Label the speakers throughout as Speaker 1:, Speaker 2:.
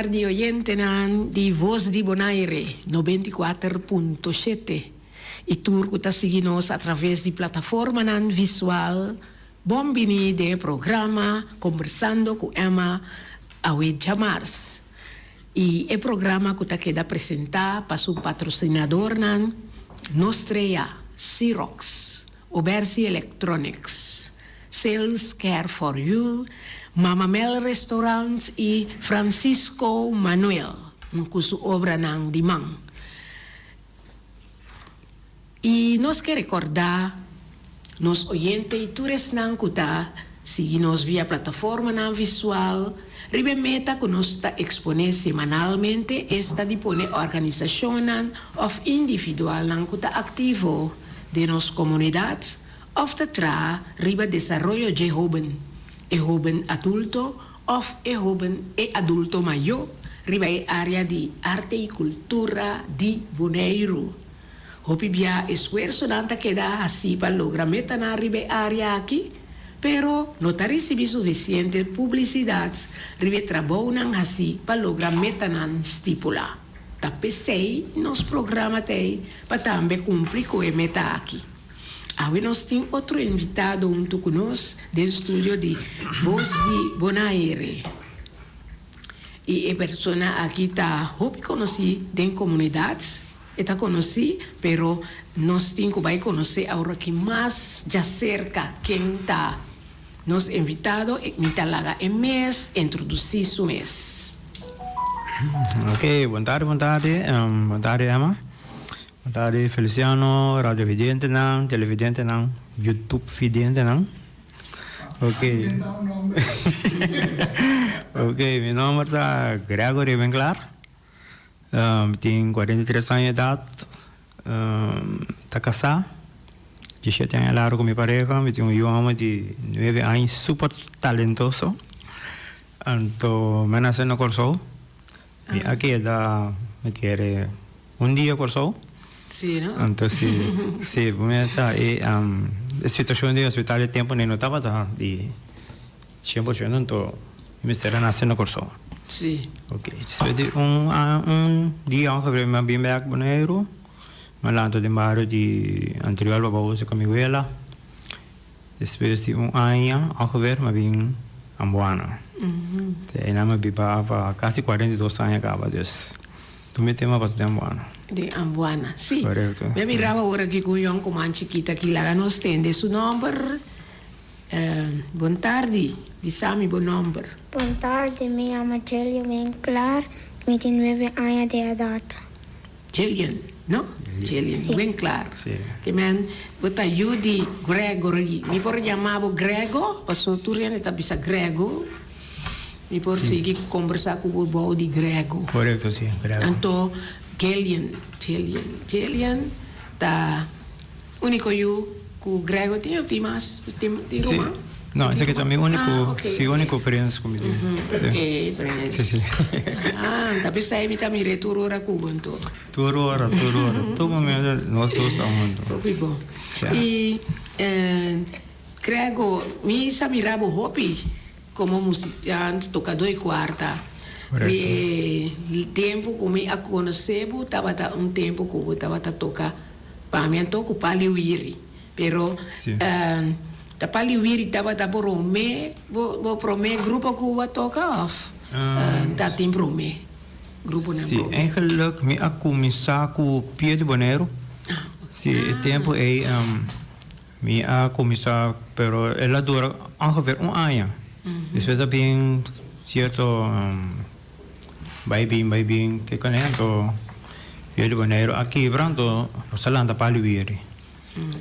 Speaker 1: tarde, oyente di Voz di Bonaire 94.7 e turco está seguindo através de plataforma visual. Bombini de programa Conversando com Emma Awed Jamars. E o programa que está queda apresentar para o patrocinador Nostrea, Xerox, Obersi Electronics, Sales Care for You, Mama Mel Restaurants e Francisco Manuel, com sua obra de mão. E nós queremos recordar nos oyentes e todos não cuta seguimos via plataforma visual. Ribe meta que nós está exponer semanalmente esta dispone organização ou individual não cuta ativo de nos comunidades of te tra riba desarrollo de joven e joven adulto of e joven e adulto maior riba e área de arte e cultura de Bonaire. Hopi bia esfuerzo nanta queda así para lograr meta na ribe área aqui, pero não está recebendo suficiente publicidade ribe trabalho nan assim para lograr meta nan stipula. Ta pensei nos programa tei para também cumprir com a meta aqui. Agora nós temos outro invitado junto conosco do estúdio de Voz de Bonaire. E a pessoa aqui está hopi conhecida em comunidades. Está conhecido, pero nós temos que conhecer agora que mais de cerca quem está nos invitado e me talaga em mês, introduzir o mês.
Speaker 2: Ok, boa tarde, Emma. Boa tarde, Feliciano, Radio Vidente, Televidente, YouTube Vidente, Ok. Ok, meu nome é Gregory Winkler. Tenho 43 anos de idade. Estou casado. 17 anos largo com minha pareja. Tenho um homem de 9 anos super talentoso. Então, me nasci no Corso. Aqui me quer dia Corso.
Speaker 1: Sim, não?
Speaker 2: Então, sim, começa a situação de hospital de tempo nem notava de 100%. Então, me será nascer no Corso.
Speaker 1: Sim.
Speaker 2: Ok. Depois de dia que me vim back Bonaire, me lanto de bairro de anterior para você com minha abuela. Depois de ano, ongeveer me vim a Amboana. E na me bibava quase 42 anos acaba dus. Tu me tema para de Amboana.
Speaker 1: De Amboana, sim.
Speaker 2: Correto.
Speaker 1: Me mirava agora que com um comando chiquita que lá nos tende su número. Boa tarde, Bisami, bom número.
Speaker 3: Boa tarde, me chamo Gillian Winkler, me tenho 9 anos de idade.
Speaker 1: Gillian, não? Gillian,
Speaker 3: Sim.
Speaker 1: Winkler.
Speaker 2: Sim.
Speaker 1: Que men, bota Judy Gregory. Me por chamava Grego, passou tudo está bisa Grego. Me por seguir conversar com o bom de Grego.
Speaker 2: Correto, sim.
Speaker 1: Então, Gillian, tá único eu com o Grego tem mais, tem romano?
Speaker 2: Não, esse aqui também é o único,
Speaker 1: okay.
Speaker 2: sim, único experiência comigo.
Speaker 1: Ok, Prince.
Speaker 2: Sim.
Speaker 1: Tapi saya minta mi returno a Cuba, então.
Speaker 2: Tudo hora. Todo momento nós dois estamos.
Speaker 1: Hopi bom. E Grego, mi samirabo hopi como musicante, tocador e quarta. E o tempo que me conhecebo, estava tempo que eu estava tocar para mim toco paliwiri, pero da paliwiri estava por me, vou pro me grupo que eu toca off, da tem pro me grupo não.
Speaker 2: Sim, eigenlijk me a começar com Pia de Bonaire. Sim, o tempo é me a começar, pero ela dura ongeveer ano. Depois é bem certo. Vai bem, que conhece Pia de Bonaire aqui, pronto, Rosalanda Paliwiri.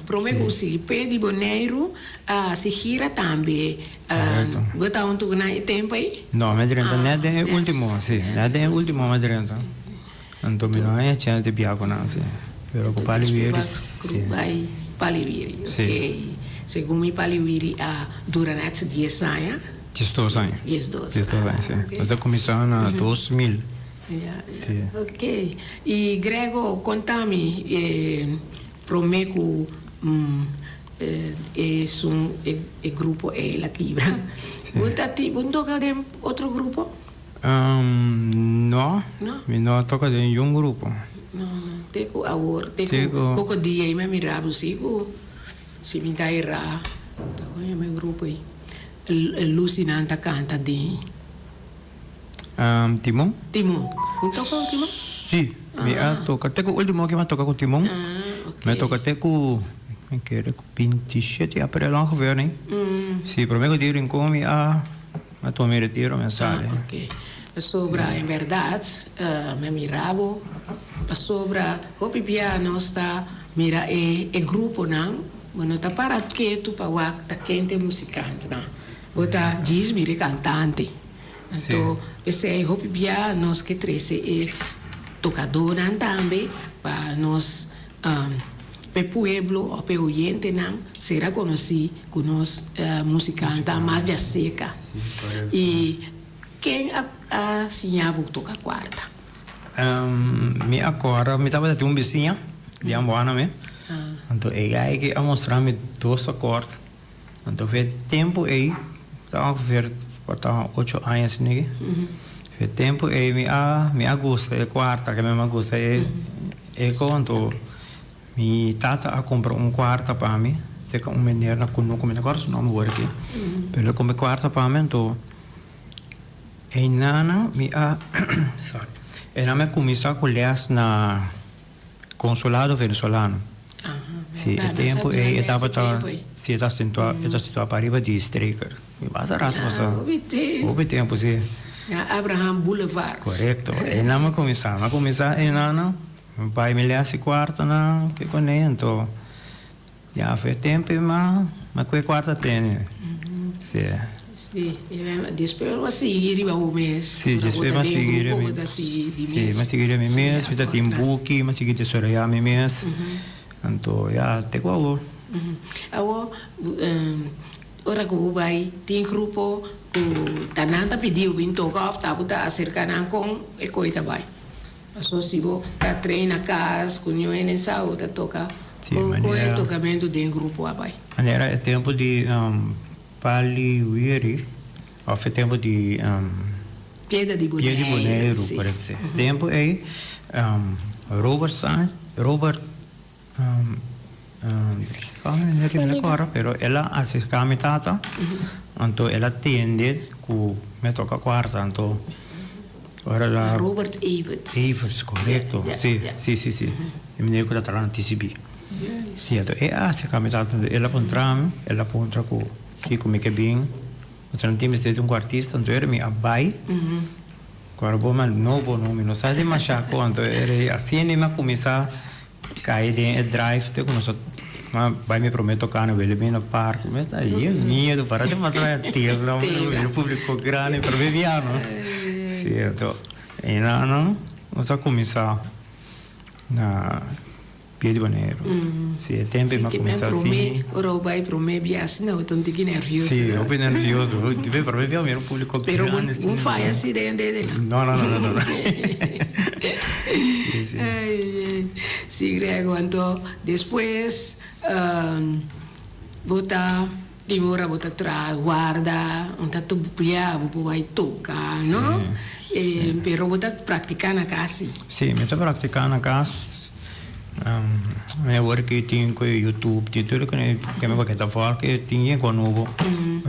Speaker 1: Promego sì, Pia di Bonaire si gira também. Bota un tu na tempo aí?
Speaker 2: No, Madrenta, não é o último, sim, não é o último Madrenta. Então, não é chance de viajar com ela, pero com Paliwiri, sim.
Speaker 1: Vai Paliwiri, ok. Segundo me Paliwiri durante 10 anos.
Speaker 2: 10 anos. 10 anos, sim. Mas começou em 2000.
Speaker 1: Sim. Ok. E Grego, conta-me, prometo é grupo é la quibra. Você toca de outro grupo?
Speaker 2: No,
Speaker 1: No?
Speaker 2: mi no toca in un gruppo.
Speaker 1: No, teku awor, teku
Speaker 2: Teku.
Speaker 1: poco dia me mirabo sigo si mi dai ra. Ta ko ya meu grupo aí. Lucy nanta canta di.
Speaker 2: Timon?
Speaker 1: Timon. Un toco Timon?
Speaker 2: Sì, mi ha tocca te ultimo che mi tocca con Timon.
Speaker 1: Ah, ok.
Speaker 2: Mi tocca te con che era 27 aprile ongeveer, nee? Sì, per me che dire in come ma tu mi ritiro mensale.
Speaker 1: Ah, ok. Sobra, in verdade, me miravo, sobra, hopi piano sta, mira, e gruppo nam, bueno, ta para che tu pa wak, ta kente musicante, na, o ta giz mire cantante. Então, pensei, hopi piano, che trece e tocador nam tambe, pa nos, pe pueblo, o pe oyente nam, será conhecido con nos musicanta mais de seca. E quem assinhava toca quarta?
Speaker 2: Mi agora, mi estava de um vizinho, de Amboana, me. Então, aí que a mostrar-me 2 acordes. Então, fez tempo aí, estava ver, portava 8 anos, né? Fez tempo aí, me gosta, é quarta, que me gosta, é quando mi tata a comprou quarta para mim, sei que menino na conosco, me agora o nome agora aqui, pelo como quarta para mim, então e nana mi sorry. E nana começou a colher na consulado venezuelano. Sì, il tempo e estava sì, está situato a Pariba di Streker. Mi basta rato cosa. Houve tempo, sì.
Speaker 1: Abraham Boulevard.
Speaker 2: Corretto. E nana começou e nana pai me lesse quarta na que conento. Já fez tempo ma quei quarta tem. Sì.
Speaker 1: Sì, depois vai seguir o mês.
Speaker 2: Sì, depois vai seguir o mês. Sì, vai seguir o mês, vai ter Timbuki, vai seguir Tesoreia o mês. Então, já tem qual.
Speaker 1: Awo, ora que o vai tem grupo que tananta pediu que toca of tabu ta acerca com e coita vai. Aso se vo ta treina casa, com eu em saúde ta toca. Com o tocamento de grupo vai.
Speaker 2: Maneira é tempo de Paliwiri, ou foi tempo de
Speaker 1: Pieda di Boneiro,
Speaker 2: pode ser. Tempo é Robert não lembro agora, pero ela acerca a minha tata, então ela atende com me toca quarta, então ora lá
Speaker 1: Robert Evers,
Speaker 2: correto, sì, e me lembro que ela na TCB. Sì, então é acerca a minha tata, ela pontra com fico me que bem, mas não temos de artista, então era me abai. Agora vou mal novo nome, não sabe mais chaco, então era assim nem me começar cair dentro drive, te conosco, mas vai me prometo tocar no bem no parque, mas tá aí medo para de matar a tiro, não, o público grande para ver viano, certo? E não só começar na Piedi Boneiro. Sì, tempo ma começar assim.
Speaker 1: Ora vai pro me bias, não, então fiquei nervioso.
Speaker 2: Sì, eu fiquei nervioso, deve para ver o público
Speaker 1: grande. Pero
Speaker 2: assim.
Speaker 1: Um faz assim de
Speaker 2: não. Não.
Speaker 1: Sì, Grego, então depois bota dimora bota atrás, guarda, um tanto piabo vai tocar, no? Pero bota praticar na casa.
Speaker 2: Sì, mi sto praticando a casa. Eu agora que tinha com YouTube, tinha tudo que me vai que fora que tinha com novo,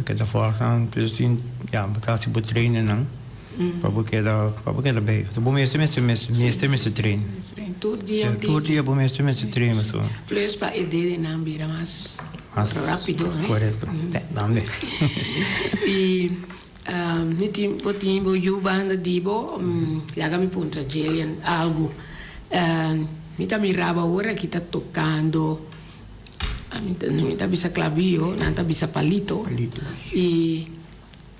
Speaker 2: que tá fora, então assim, já botar se por treino não, para que bem, então bom mesmo treino. Todo dia bom mesmo treino, só.
Speaker 1: Plus para ideia não vira mais rápido, né?
Speaker 2: Correto, dá-me.
Speaker 1: E mi timbo yu banda dibo, laga mi punta Jelian algo. Mi mirava ora que está tocando, mi tá bisa clavio, não tá bisa palito. E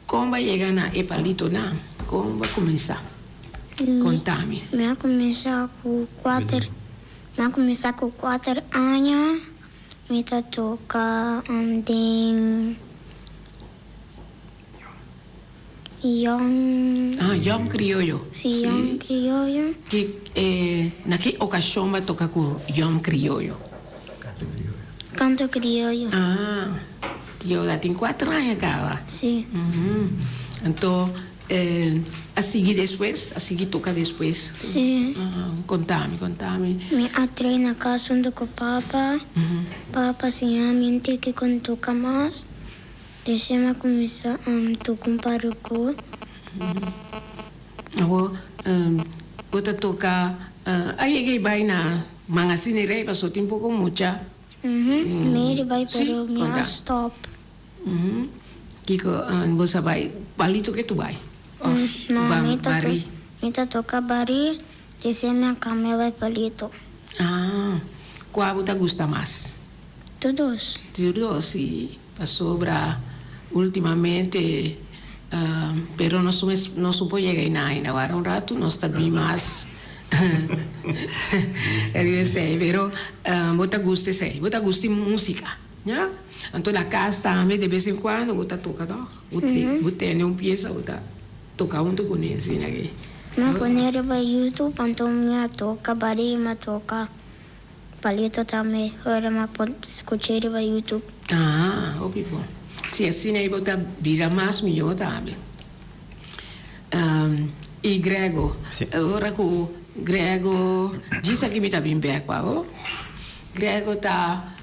Speaker 1: como vai chegar na e palito na? Como vai começar? Contame.
Speaker 3: Me começar com 4 anos, me tá tocar tem
Speaker 1: Yom criollo.
Speaker 3: Sim, Yom criollo.
Speaker 1: Que na que ocasião vai tocar com Yom criollo?
Speaker 3: Canto criollo.
Speaker 1: Tio já tem 4 anos, cara.
Speaker 3: Sim.
Speaker 1: Então, a seguir después, a seguir toca después.
Speaker 3: Sim.
Speaker 1: Contame.
Speaker 3: Minha treina casa onde com o Papa. Papa sinceramente que quando toca mais. Deixa-me começar a tocar um parucu.
Speaker 1: Bota toca, aí vai na mangasinere, passou tempo com mucha.
Speaker 3: Mary vai para
Speaker 1: Sim,
Speaker 3: o meu
Speaker 1: conta.
Speaker 3: stop.
Speaker 1: Kiko, você vai, palito que tu vai?
Speaker 3: Não, mita toca bari. Deixa-me a cama vai palito.
Speaker 1: Qual você gosta mais?
Speaker 3: Todos.
Speaker 1: Tudo, sim. Passou para ultimamente, pero não supo chegar ainda. Agora um rato nós também mais. Eu sei, pero você gosta de música, né? Então na casa também de vez em quando você toca, não? Você tem uma peça, você toca junto com ele, assim, né?
Speaker 3: Mas quando ele vai YouTube, então minha toca bari, mas toca palito também. Agora mas pode escutar ele vai YouTube.
Speaker 1: Óbvio. Se assim aí você vira mais melhor também. E Grego, agora que o Grego, diz aqui me está bem bem, Grego está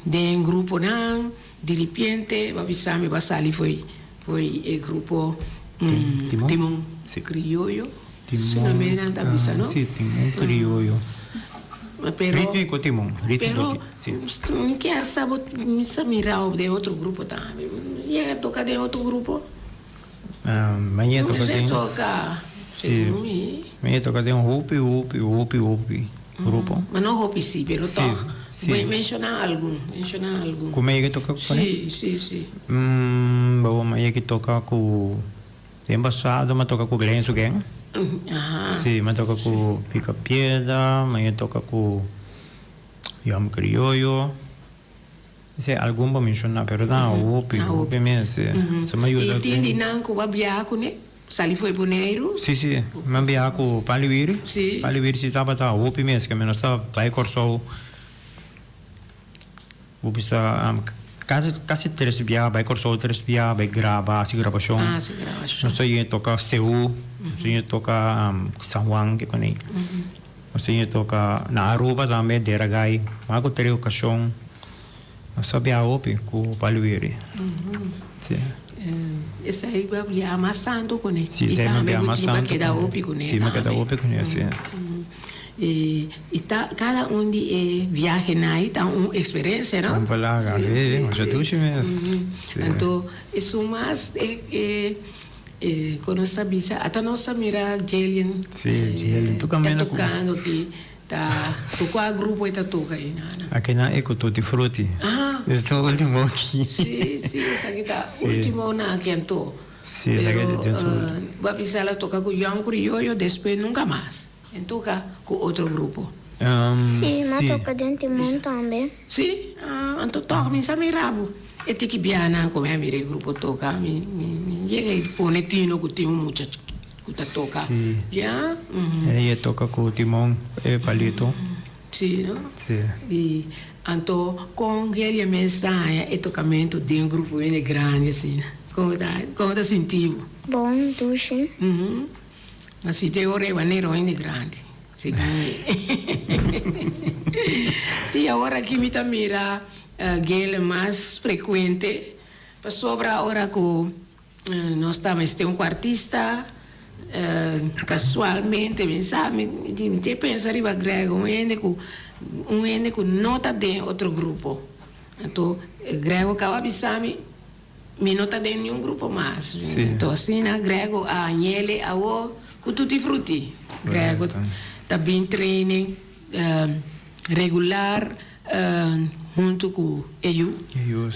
Speaker 1: de um grupo não, de repente, vai pensar me vai sair foi o grupo Timon Criollo. Timon, não pensando?
Speaker 2: Sim, Timon Criollo.
Speaker 1: Pero,
Speaker 2: Rítmico Timon.
Speaker 1: Pero, não quer saber, me mirar de outro grupo também. E toca de outro grupo?
Speaker 2: Amanhã toca de Amanhã toca de Hopi grupo.
Speaker 1: Mas não Hopi sim, pero
Speaker 2: sim.
Speaker 1: Mencionar algum.
Speaker 2: Como é que toca com
Speaker 1: ele? Sim.
Speaker 2: Bom, amanhã que toca com tempo passado, mas toca com Glenn Gang. Sim, mas toca com Pica Piedra, amanhã toca com Yam Criollo. Esse algum para mencionar, pero não, Hopi mesmo.
Speaker 1: E tem não com o Biaco, né? Sali foi boneiro?
Speaker 2: Sim. Mas Biaco Paliviri?
Speaker 1: Sim.
Speaker 2: Paliviri se estava tá Hopi mesmo, que menos estava vai corso. O bisa quase 3 biar, vai corso 3 biar, vai gravar, se gravação.
Speaker 1: Se gravação.
Speaker 2: Não sei tocar Seul, não sei tocar San Juan que conei. Não sei tocar na Aruba também, Deragai, mas eu teria ocasião. Eu sabia Hopi com o Paliviri. Sim.
Speaker 1: Esse aí vai viajar mais santo com ele.
Speaker 2: Sim, esse aí vai viajar mais santo.
Speaker 1: Que dá Hopi com ele.
Speaker 2: Sim, mas que dá Hopi com ele, sim.
Speaker 1: E cada de viagem aí tá uma experiência, não?
Speaker 2: Vamos falar, mas já tudo mesmo.
Speaker 1: Então, isso mais quando está bisa, até nossa mira Jelian.
Speaker 2: Sim, Jelian, tu caminha
Speaker 1: tocando aqui, tá, tocou a grupo e tá toca aí, nada.
Speaker 2: Aqui na Eco Tutti Frutti. Esse é o último aqui.
Speaker 1: Sim, esse aqui tá último na Quento.
Speaker 2: Sim, esse aqui tem
Speaker 1: o vai precisar ela tocar com o Yam Criollo, depois nunca mais. Toca com outro grupo.
Speaker 3: Sim, mas toca dentro de Timon também.
Speaker 1: Sim, então toca, me sabe rabo. E tem que viajar como é o grupo toca, me chega e põe tino que tem muito que toca.
Speaker 2: Sim.
Speaker 1: Já?
Speaker 2: Ele toca com o Timon e Palito.
Speaker 1: Sim, não?
Speaker 2: Sim.
Speaker 1: E então com ele mesmo é tocamento de um grupo grande assim. Como tá sentindo?
Speaker 3: Bom, duche.
Speaker 1: Mas se tem ora maneiro ainda grande. Sim, agora aqui me tá mira gel mais frequente. Para sobra agora que nós estamos tem um quartista casualmente, sabe, me pensa riba grego, um ende com nota de outro grupo. Então, grego acaba bisami mi nota de nenhum grupo mais. Então, assim, grego a Agnele, a o com tutti frutti. Grego também training regular junto com eu.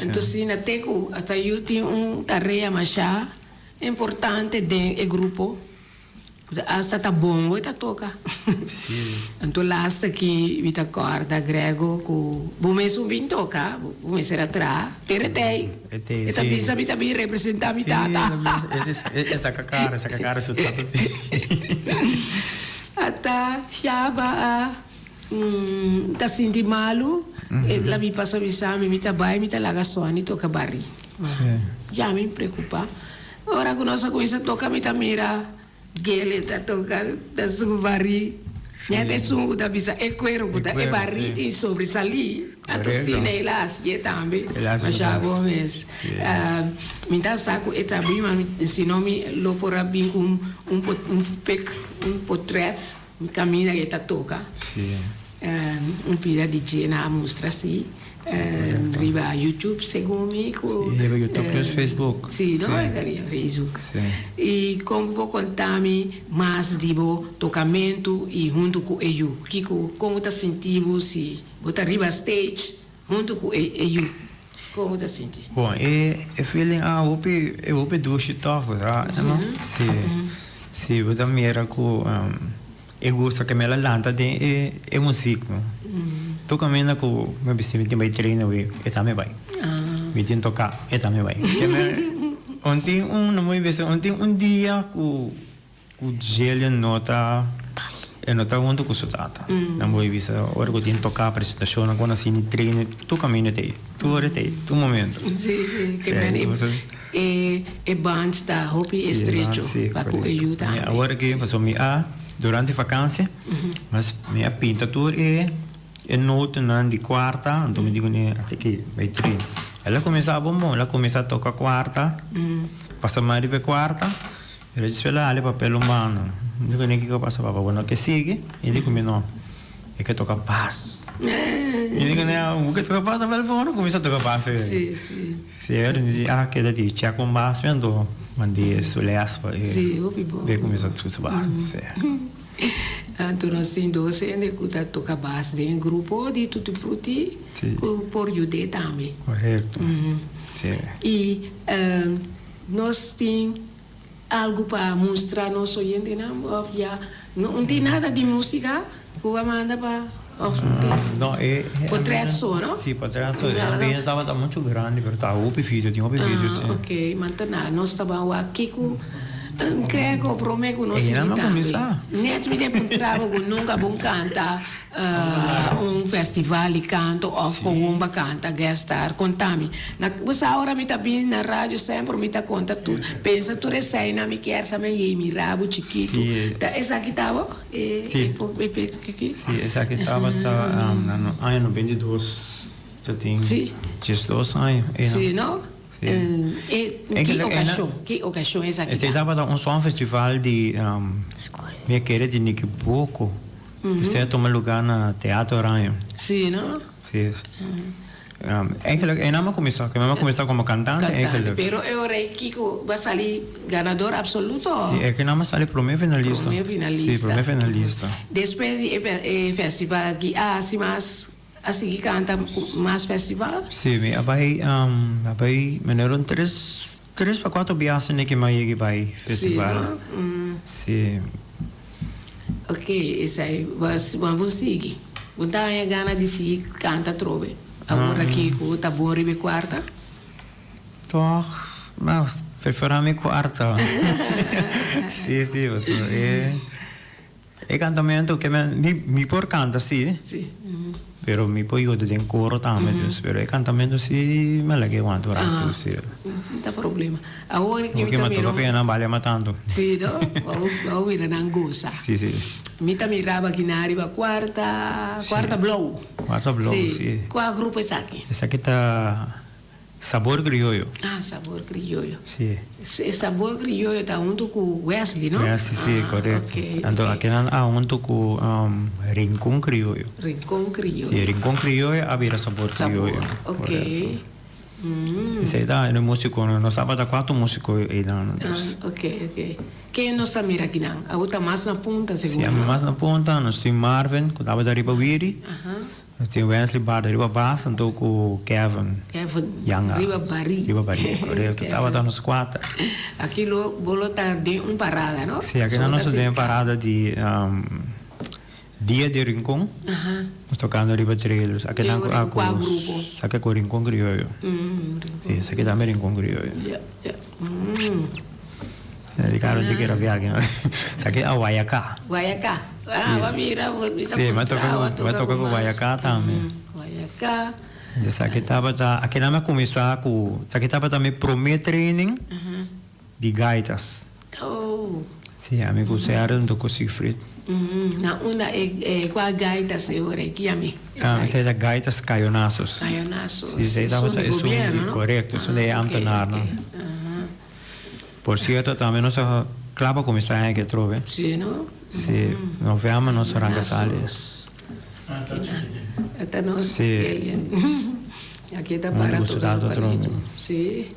Speaker 1: Então, assim, até eu tenho uma tarefa mais importante do grupo. Hasta tá bom, tá toca. Então, lá está aqui, me acorda grego com o mesmo bem toca, o mesmo será atrás, pero tem. E também sabe também representar mi tata.
Speaker 2: Essa cara, seu tata assim.
Speaker 1: Até chaba tá senti malu, lá me passa visame, me tá bai, me tá laga soani toca barri. Já me preocupa. ora que nós começamos a tocar, me mira, gele tá tocar, tá suvari. Niente sungo da bisa e quero que é barriti sobre sali. A tossina e lá se também. Mas já bom mês. Me dá saco e também mas se não me lo porra bem com um portrait, me caminha e tá toca.
Speaker 2: Sim.
Speaker 1: Pida di na mostra sì. Arriva YouTube seguimi
Speaker 2: YouTube plus Facebook.
Speaker 1: Sì, no? Arriva Facebook.
Speaker 2: Sì.
Speaker 1: E come può contarmi mais di toccamento e junto com eu. Kiko, como tá sentindo se bota arriba stage junto com eu. Como tá sentindo?
Speaker 2: Bom, feeling eu hope duas chitofos, não? Se você mira com eu gosto que me lanta de música, tu caminha com meu bicicleta me tem vai treinar e também vai, me tem tocar e também vai. Ontem não me vê ontem dia com gelo nota junto com sutata, não me vê hora que tem tocar apresentação quando assim treino tu caminha te, tu hora te, tu momento.
Speaker 1: Sim, que bem e band está hopi estreito para com eu também.
Speaker 2: Agora que passou me durante a vacância, mas minha pintura é nota de quarta, então me digo até que vai treinar. Ela começava bom, ela começa a tocar quarta, passa mais de quarta, ela disse ela olha papel humano, digo nem que passa para bueno que sigue, e digo não, é que toca bass. E digo não, o que toca bass para o fone, começa a tocar bass.
Speaker 1: Sim, sim.
Speaker 2: Se ela diz que ela diz tinha com bass, vendo mandi sulle aspa
Speaker 1: sì, ovvio.
Speaker 2: Ve começa a tocar bass.
Speaker 1: Tu nós temos 12 anos que toca bass em grupo de tutti frutti por Jude também.
Speaker 2: Correto. Sim.
Speaker 1: E nós temos algo para mostrar nosso oyente, não tem nada de música que vai mandar para
Speaker 2: no,
Speaker 1: potrebbe no?
Speaker 2: Sì, potrebbe bene, stava molto grande, però stava un video, di un video, sì.
Speaker 1: Ok, ma non stavamo aqui com credo pro me con nostri net mi incontravo con nunca bon canta festival di canto o con un canta guest star contami na questa ora mi sta bene na radio sempre mi sta conta tu pensa tu sei na mi chiesa me mi rabo chiquito esa che stavo
Speaker 2: sì esa che stavo anno 22 sì 22 anni
Speaker 1: sì no? Que ocasião é essa aqui?
Speaker 2: Esse estava um som festival de minha querida de Nick Boco. Você toma lugar na Teatro Aranha.
Speaker 1: Sim, não?
Speaker 2: Sim. Não começou, que não começou como cantante.
Speaker 1: Pero eu rei Kiko vai sair ganador absoluto.
Speaker 2: Sim, é que não vai sair primeiro finalista.
Speaker 1: Primeiro finalista.
Speaker 2: Sim, primeiro finalista.
Speaker 1: Depois do festival aqui, se mais assim canta mais festival?
Speaker 2: Sim, abai meneron 3 para 4 viagens que mais vai festival. Sim.
Speaker 1: Ok, isso aí, vamos seguir. Você tem gana de se canta trove? Agora aqui com tá bom ribe quarta?
Speaker 2: Toch, mas preferami quarta. Sim, você cantamento que me por canta, sim.
Speaker 1: Sim.
Speaker 2: Pero mi poi io den coro también, pero el cantamento sí me la que aguanto rato, sí.
Speaker 1: Non c'è problema. Ahora che
Speaker 2: mi tocca pena vale matando.
Speaker 1: Sì, no? O mira nangosa.
Speaker 2: Sì.
Speaker 1: Mi mirava che arriva quarta blow.
Speaker 2: Quarta blow, sì.
Speaker 1: Qual gruppo è saki?
Speaker 2: Esa que está Sabor Criollo.
Speaker 1: Sabor Criollo.
Speaker 2: Sì.
Speaker 1: Sabor Criollo está junto con Wesley, no?
Speaker 2: Wesley, sì, corretto. Então aqui junto com Rincón Criollo.
Speaker 1: Rincón Criollo.
Speaker 2: Sì, Rincón Criollo aveva Sabor Criollo.
Speaker 1: Ok.
Speaker 2: Esse aí é músico, nós estávamos a 4 músicos aí na.
Speaker 1: Ok. Quem nós mira aqui não? A outra mais na ponta, seguro?
Speaker 2: Sim, mais na ponta, nós temos Marvin, que estava da Riba Wiri. Nós temos Wesley Bar da Riba Bass, então com Kevin Yanga.
Speaker 1: Riba Bari,
Speaker 2: correto. Estava nos 4.
Speaker 1: Aqui vou estar de parada, não?
Speaker 2: Sim, aqui nós temos parada de Dia de Rincón. Nós tocando Riba Trailers. Aqui não
Speaker 1: qual grupo?
Speaker 2: Aqui com Rincón Criollo. Sim, aqui também Rincón Criollo. Dedicaram de que era viagem. Isso aqui é o Guayacá.
Speaker 1: Guayacá. Vai virar.
Speaker 2: Sim, vai tocar com o Guayacá também.
Speaker 1: Guayacá.
Speaker 2: Isso aqui não começar com. Isso aqui estava também primeiro training. de gaitas.
Speaker 1: Oh.
Speaker 2: Sì, amico Seara do Siegfried.
Speaker 1: Na una qua gaitas e ora chiami.
Speaker 2: Sei da gaitas caionazos.
Speaker 1: Caionazos.
Speaker 2: Sì, sei da
Speaker 1: Sono governo, no?
Speaker 2: corretto, sono dei ambtenari.
Speaker 1: Ok.
Speaker 2: Por cierto, também nossa clava comissária que trove.
Speaker 1: Sì, no?
Speaker 2: Sì, novembro nós rangasali.
Speaker 1: Esta no
Speaker 2: Sì.
Speaker 1: Aqui está
Speaker 2: Muito
Speaker 1: para
Speaker 2: gostado,
Speaker 1: todo. Sì.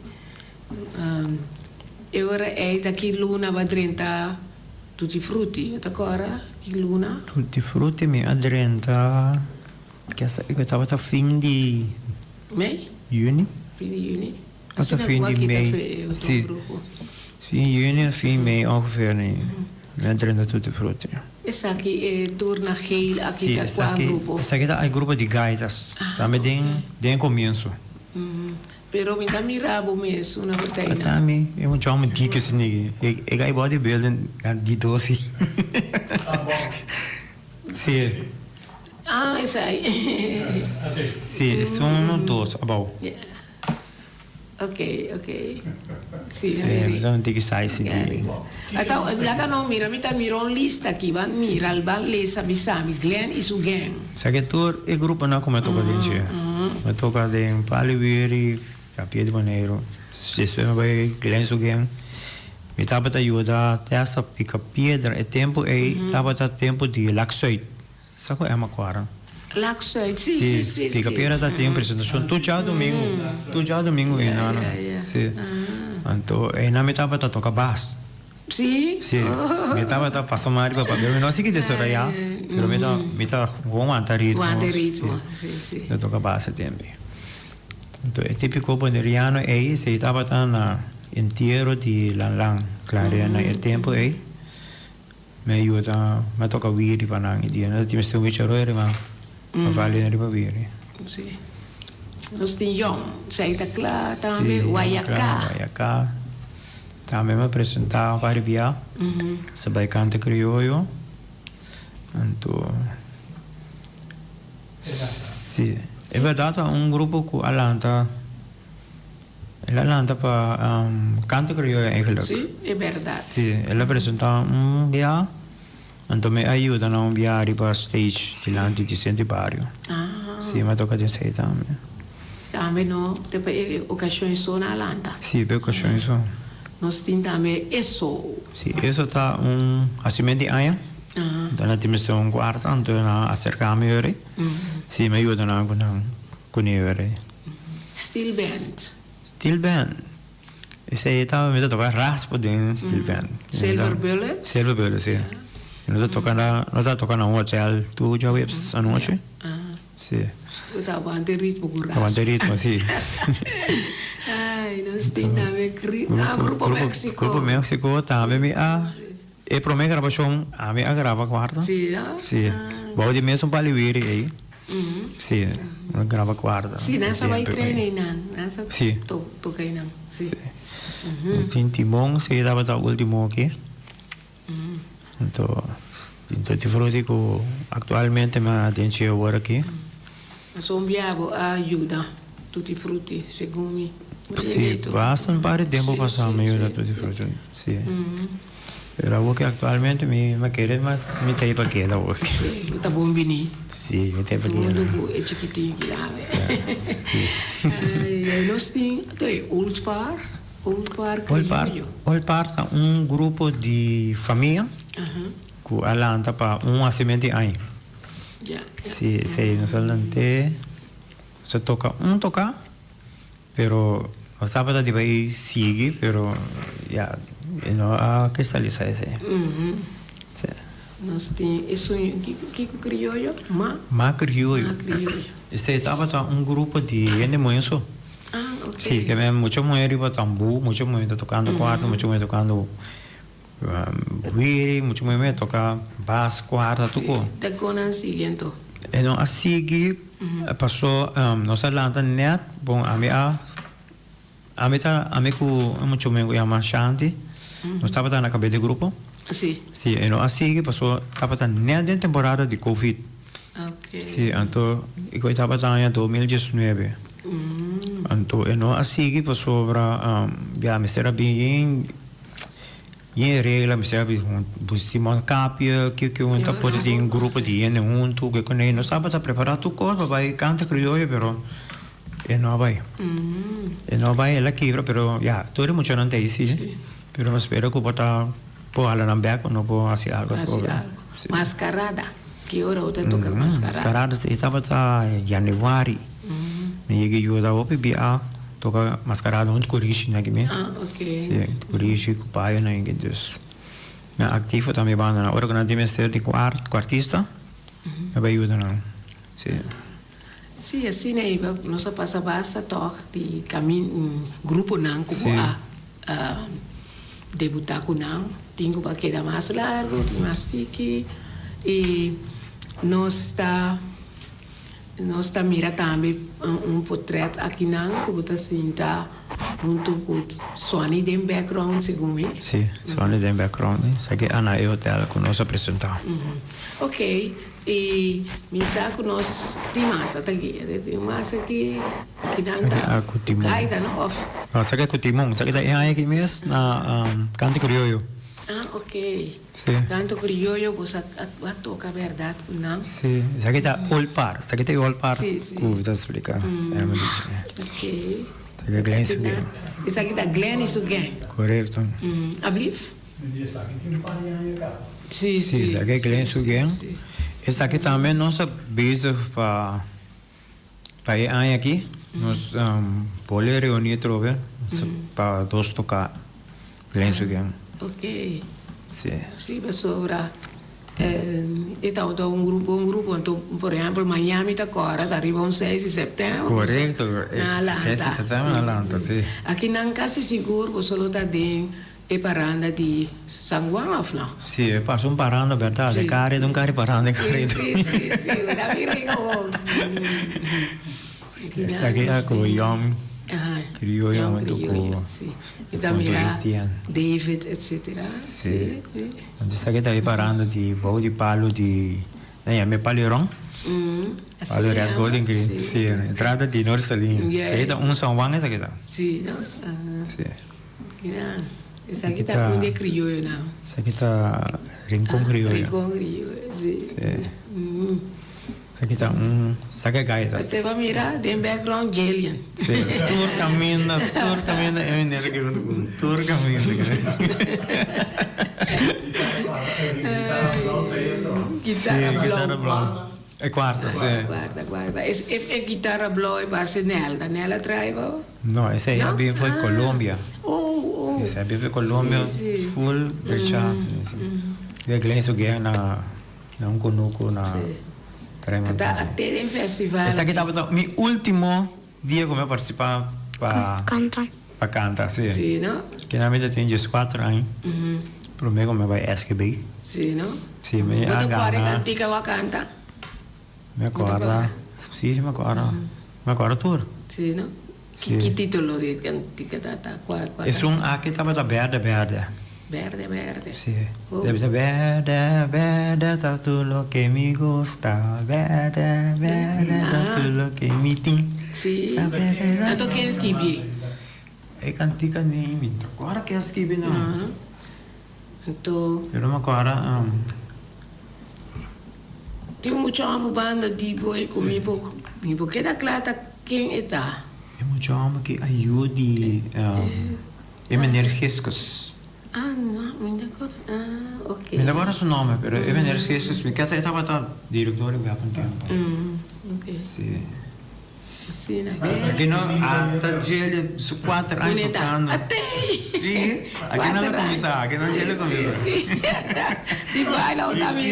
Speaker 1: E ora è da chi luna va dentro tutti i frutti, d'accordo? Chi luna?
Speaker 2: Tutti i frutti mi addrenta che stava a fin di
Speaker 1: Mei?
Speaker 2: giugno.
Speaker 1: Fine juni?
Speaker 2: Tot aan fin di mei. Sì. Fin juni, fin mei ongeveer mi addrenta tutti i frutti.
Speaker 1: E sa che torna geel a chi
Speaker 2: Sì,
Speaker 1: sta qua al gruppo?
Speaker 2: sta che il gruppo di gaitas. Também den comienzo.
Speaker 1: Però mi dà mirabo messo una proteina.
Speaker 2: Também é um jogo de que se ninguém. E aí bodybuilding de doce. Sì.
Speaker 1: Ah, sai.
Speaker 2: Sì, sono doce, abau.
Speaker 1: Yeah. Ok. Sì,
Speaker 2: Sì, sono di che sai si di.
Speaker 1: Atau laga no mira un lista aqui, van mira al ban lesa bisami Glenn e su gang.
Speaker 2: Sa che tu e gruppo non come tocca di c'è. Ma tocca di un paliveri, a piedi maneiro. Se spema vai Glenn su gang. Mi tapa aiuta testa pica piedra e tempo e tapa tempo di laxoid. Sa ko é uma quara.
Speaker 1: Laxoid, sì.
Speaker 2: Pica piedra da tempo, sono tu già domingo. Tu già domingo in anno. Sì. Anto e na mi tapa tocca bass.
Speaker 1: Sì?
Speaker 2: Sì, mi stava passando male per non si che adesso ya, però mi sta aguanta ritmo.
Speaker 1: Sì.
Speaker 2: Non tocca base tempi. È tipico bonderiano e se stava tan intero di lang clariana il tempo e mi aiuta, mi tocca viri panang di, non ti messo un vicero ma vale ne ripaviri.
Speaker 1: Sì. Lo stiglion, sei da cla, tambe
Speaker 2: Guayacá. Também me apresentava para via, sabai canta crioulo. Então, sim, é verdade, um grupo com Alanta, ela Alanta para canta crioulo eigenlijk.
Speaker 1: Sì, è verdade.
Speaker 2: Sim, ela apresentava via, então me ajuda a via para stage diante de Centenário. Sim, mas toca de sei também.
Speaker 1: Também no, per occasioni sono Alanta.
Speaker 2: Sim, per occasioni sono.
Speaker 1: Nós tentamos isso.
Speaker 2: Sim, isso tá acima de aia. Dan het is zo'n kwart aan het acercar-me hoor. Sim, me ajuda na com ele.
Speaker 1: Steel band.
Speaker 2: Steel band. Esse aí tava me tocando raspa de steel band.
Speaker 1: Silver bullet.
Speaker 2: Silver bullet, sim. Nós tá tocando um hotel, tu já vês a noite? Sim.
Speaker 1: Tava ante ritmo curado.
Speaker 2: Tava ritmo, sim.
Speaker 1: Ai, nós tentamos Grupo México.
Speaker 2: Grupo México também me e para mim gravação a mim grava quarta.
Speaker 1: Sim,
Speaker 2: sim. Vou de mesmo para livre aí. Sim, grava quarta.
Speaker 1: Sim, nessa vai treinar, nessa
Speaker 2: sim.
Speaker 1: Toca aí não. Sim.
Speaker 2: Sim, Timão se dava o último aqui. Então, ti frutti que atualmente me atende agora aqui.
Speaker 1: Sono bravo a aiuta tutti i frutti, segumi.
Speaker 2: Sì, basta un po' di tempo passato mi aiuta tutti i frutti. Sì. Però che attualmente mi chiede ma mi tai perché da work.
Speaker 1: Sta bombini.
Speaker 2: Sì, mi tai perché.
Speaker 1: Tutto è chiquitino là.
Speaker 2: Sì.
Speaker 1: Nós tem Old Park.
Speaker 2: Old Park è un gruppo di famiglia. Che allanta pa un assieme anni. Sì, sei non solamente se tocca però non sabato di vai sighi però ya no a che sta lì sai sì.
Speaker 1: Nós tem isso que crioulo,
Speaker 2: ma crioulo. Se stava un gruppo di gente muito.
Speaker 1: Ok.
Speaker 2: Sì, che abbiamo mucho mujer riba tambu, mucho mujer tocando quarto, mucho mujer tocando Wiri, mucho mujer toca bass, quarta, tudo.
Speaker 1: Da conan siguiente.
Speaker 2: E non a sigi passò nos Atlanta net, bom a me cu mucho mujer chiama Shanti. Non stava na cabeça del gruppo.
Speaker 1: Sì.
Speaker 2: Sì, e non a sigi passò stava net in temporada di Covid.
Speaker 1: Ok.
Speaker 2: Sì, anto io stava nel 2019. Anto e non a sigi passò ora via mi stava bem in regola mi serve un bussimon capio che un tappo di un gruppo di ene junto che con non sabato preparato cosa vai canta criollo però e no vai e no vai la chivra però ya tu mucho non te sì però spero che può alla back o no può hacer algo
Speaker 1: mascarada che ora ho detto che mascarada
Speaker 2: si sabato januari mi che io da opi bia toca mascarada un corici na que
Speaker 1: ok
Speaker 2: sì corici cupaio na que dus na attivo também banda na ora que na dimensão de quartista me aiuta não sì
Speaker 1: sì assim né nossa passa basta toc di camin grupo nan como a debutar com não tenho para quedar mais largo mais tiki e nós mira também portrait aqui não como tá assim tá junto com Sony de background segundo me
Speaker 2: sì Sony de background sai che Ana e hotel con nos apresentar
Speaker 1: ok e mi sa che nós tem massa tá aqui tem massa aqui não tá gaita não off
Speaker 2: no sai che con timon sai che é aqui mesmo na canto criollo
Speaker 1: ok
Speaker 2: sì
Speaker 1: canto criollo você a tocar verdade não
Speaker 2: sì sai che tá all par sai che tá all par
Speaker 1: sì
Speaker 2: vou explicar é muito
Speaker 1: ok
Speaker 2: sai che Glenn Sugen
Speaker 1: isso aqui tá Glenn Sugen
Speaker 2: correto
Speaker 1: ablif
Speaker 2: sì sai che Glenn Sugen essa aqui também nossa base para ir aqui nós pode reunir trove para dois tocar Glenn Sugen
Speaker 1: ok
Speaker 2: sì
Speaker 1: per sopra então um grupo então por exemplo Miami tá agora arriva 6 de setembro
Speaker 2: correto 6 de setembro na Atlanta sì
Speaker 1: aqui não quase seguro você só tá dentro e paranda di San Juan of no
Speaker 2: sì passo un paranda verdade cari non cari paranda cari
Speaker 1: sì da virigo
Speaker 2: essa che è con Yom criollo molto cool
Speaker 1: sì e da mira David eccetera
Speaker 2: sì non sa che stai parlando di boh di palo di me paleron palo red golden green sì entrata di Norsalin sei un San Juan esa che da
Speaker 1: sì no
Speaker 2: sì
Speaker 1: esa che sta un criollo no
Speaker 2: esa che sta rincon criollo
Speaker 1: sì
Speaker 2: esa che sta sa che gaita
Speaker 1: te va mira den background Jillian
Speaker 2: sì tour cammina e venire che tour cammina chitarra blu e quarto sì
Speaker 1: guarda e chitarra blu e base Nella drive
Speaker 2: no ese ya bien fue Colombia sí se bien fue Colombia full del jazz sí de Glenn Sugen na un conuco na
Speaker 1: até em festival
Speaker 2: essa aqui tava mi ultimo dia como eu participar para cantar
Speaker 1: sì no
Speaker 2: que na verdade tem 14 anos pro me como vai SKB
Speaker 1: sì no
Speaker 2: sì me
Speaker 1: a gana antica wa canta
Speaker 2: me acorda sì me acorda tour
Speaker 1: sì no che titolo di antica data qua
Speaker 2: è un che stava da verde sì deve essere verde tutto lo che mi gusta verde tutto lo che mi tin
Speaker 1: sì tanto che scrivi
Speaker 2: e cantica nei mi guarda che scrivi no
Speaker 1: então
Speaker 2: eu não agora
Speaker 1: tem muito uma banda de boi comigo porque da clara quem está
Speaker 2: é muito uma que ajude energéticos
Speaker 1: no mi ricordo ok
Speaker 2: mi ricordo il nome però energéticos perché stava direttore per un tempo
Speaker 1: ok
Speaker 2: sì perché no a gel su 4 anni toccando
Speaker 1: a te
Speaker 2: sì che non lo commissa che non gel commissa
Speaker 1: sì ti vai là da mi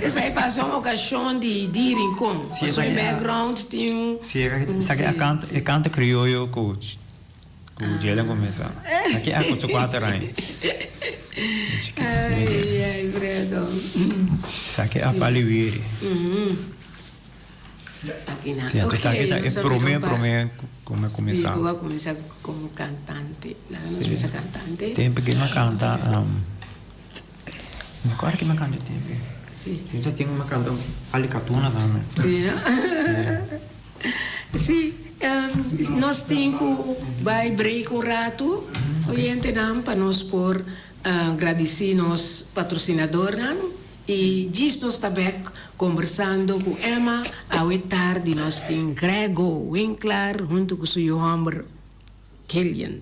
Speaker 1: e sai passa un'occasione di rincontro sì il background ti
Speaker 2: sì sa che canta criollo coach gel commissa che ha questo 4 anni
Speaker 1: ai credo
Speaker 2: sa che a paliviri sì,
Speaker 1: okay,
Speaker 2: è per me come cominciare.
Speaker 1: Sì, vuoi cominciare come cantante, la nostra cantante.
Speaker 2: Tempo che mi canta, mi ricordo che mi canta tempo.
Speaker 1: Sì.
Speaker 2: Io tengo una canta alle cartone da me.
Speaker 1: Sì, no? Sì, Nós temos vai break rato, oriente nam para nós por agradecer nos patrocinador e diz nós também conversando com Emma ao tarde nós temos Grego Winkler junto com seu homem Killian.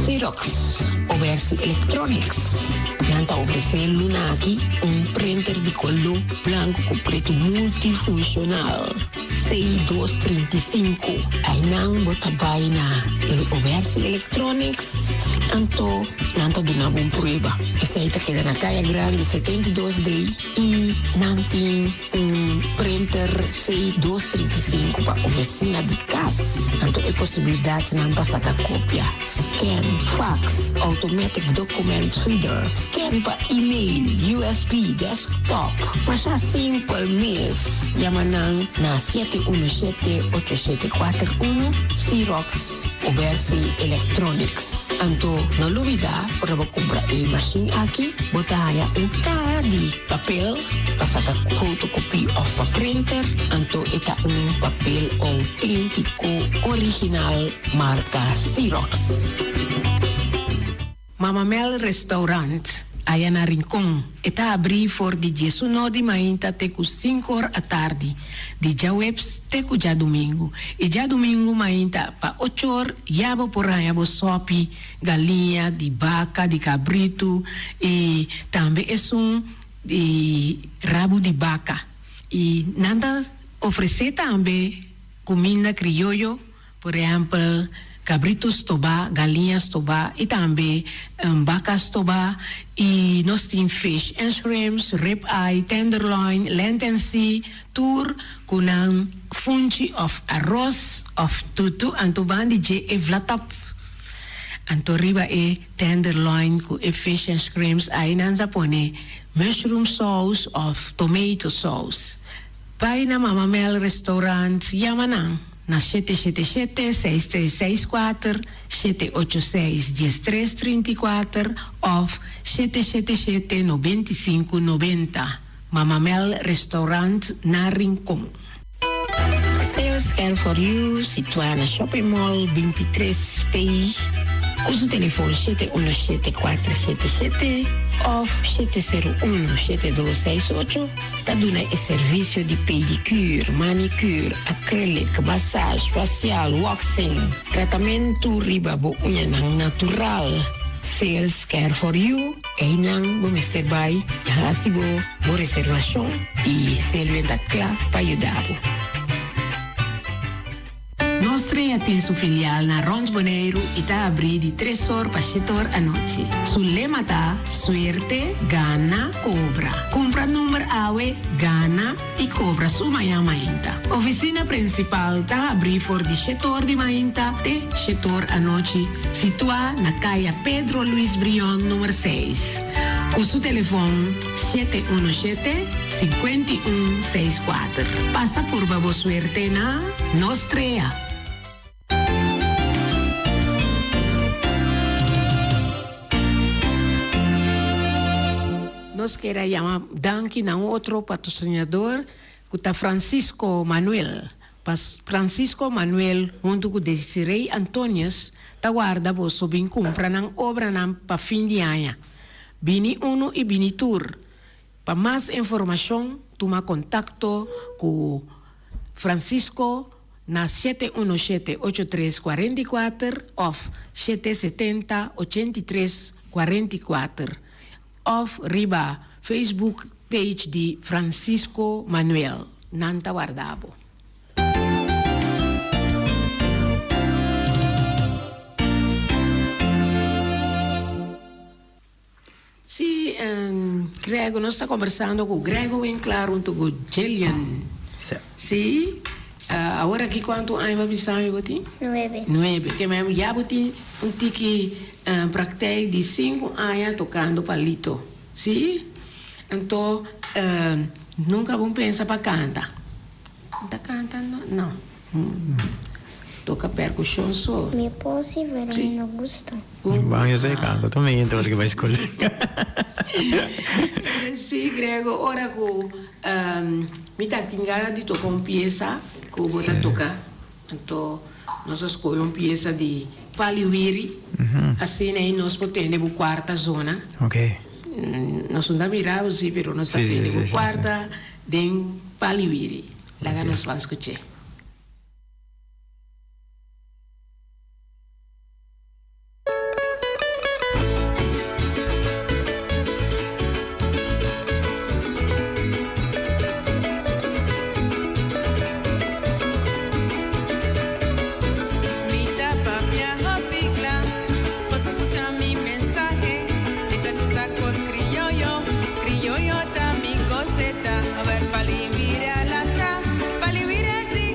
Speaker 4: Xerox, Oversi Electronics. Nanta oferecendo aqui printer de color branco com preto multifuncional. C235. Aí não bota baina. Ele Oversi Electronics. Nanta do na bom prueba. Essa aí tá queda na Caia Grande 72D. E não tem printer C235 para oficina de casa. Então é possibilidade de não passar a cópia. Scan, fax, automatic document reader. Scan para e-mail, USB, desktop. Mas é simple mesmo. Yamanang na 717-8741 Xerox Oversi Electronics. Anto na lubida para comprar a machine aqui, botar de papel para sacar photocopy of a printer. Anto ita papel autêntico original marca Xerox.
Speaker 1: Mama Mel Restaurant, aí na Rincon, está abri for de 19 de mainta até 5 horas da tarde, de já webs até já domingo. E já domingo mainta para 8 horas, yabo por aí, yabo sopi, galinha, de vaca, de cabrito, e também é de rabo de vaca. E nada oferecer também comida criollo, por exemplo, cabritos toba, galinhas toba e também vacas toba e nós temos fish and shrimps, rib eye, tenderloin, lenten sea, tour com fungi of arroz of tutu antoban de e vlatap anto riba e tenderloin com e fish and shrimps aí nanza pone mushroom sauce of tomato sauce. Vai na Mama Mel Restaurant Yamanang na 777-6364, 786-1334 of 777-9590. Mama Mel Restaurant na Rincon.
Speaker 4: Sales Care for You, situada na Shopping Mall 23PI. Usa o telefone 717-477 of 701-7268. Tá dando o serviço de pedicure, manicure, acrylic, massagem facial, waxing, tratamento riba unha natural. Sales Care for You, nang bumester bay, hasibo, bo reservasyon, e selventa kla pa ayudabo.
Speaker 1: Nostra tem sua filial na Rons Boneiro e está abrir de 3 horas para 7 horas à noite. Su lema tá suerte, gana, cobra. Compra número AWE, gana e cobra sua manhã mainta. Oficina principal tá abrir for de 7 horas de mainta até 7 horas à noite. Situada na caia Pedro Luiz Brion, número 6. Com seu telefone 717-5164. Passa por Babo Suerte na Nostrea. Nós queremos chamar danke a outro patrocinador, que está Francisco Manuel. Francisco Manuel, junto com Desiree Antônios, está guardando sobre compra na obra para fim de ano. Bini 1 e Bini Tour. Para mais informação, toma contato com Francisco na 717-8344 ou 770-8344 ou riba Facebook page de Francisco Manuel. Nanta guardabo. Sim, Grego, nós estamos conversando com o Grego Winkler junto com o Jillian. Sim. Agora aqui quanto anos vai precisar, eu vou 9. Que mesmo já vou ter prática de 5 anos tocando palito. Sim? Então, nunca vou pensar para cantar. Está cantando? Não. toca percussión só.
Speaker 3: Mi posi, pero
Speaker 1: Sí.
Speaker 3: no gusta.
Speaker 2: Bom, eu sei canto também, então acho que vai escolher.
Speaker 1: Sì, Grego, ora che mi sta chingando di toccare un pieza che vuoi toccare. Então, nós escolhemos pieza di Paliwiri, assim aí nós potemos a quarta zona.
Speaker 2: Ok.
Speaker 1: Nós não miramos, sim, mas nós
Speaker 2: Sì, sì,
Speaker 1: temos
Speaker 2: sì,
Speaker 1: a
Speaker 2: sì,
Speaker 1: quarta de Paliwiri. Lá que nós vamos escutar.
Speaker 5: Mita papia hopikla, vos escucha mi mensaje. Si te gusta cos criollo, criollo ta mi coseta. A ver, palivire alata, palivire si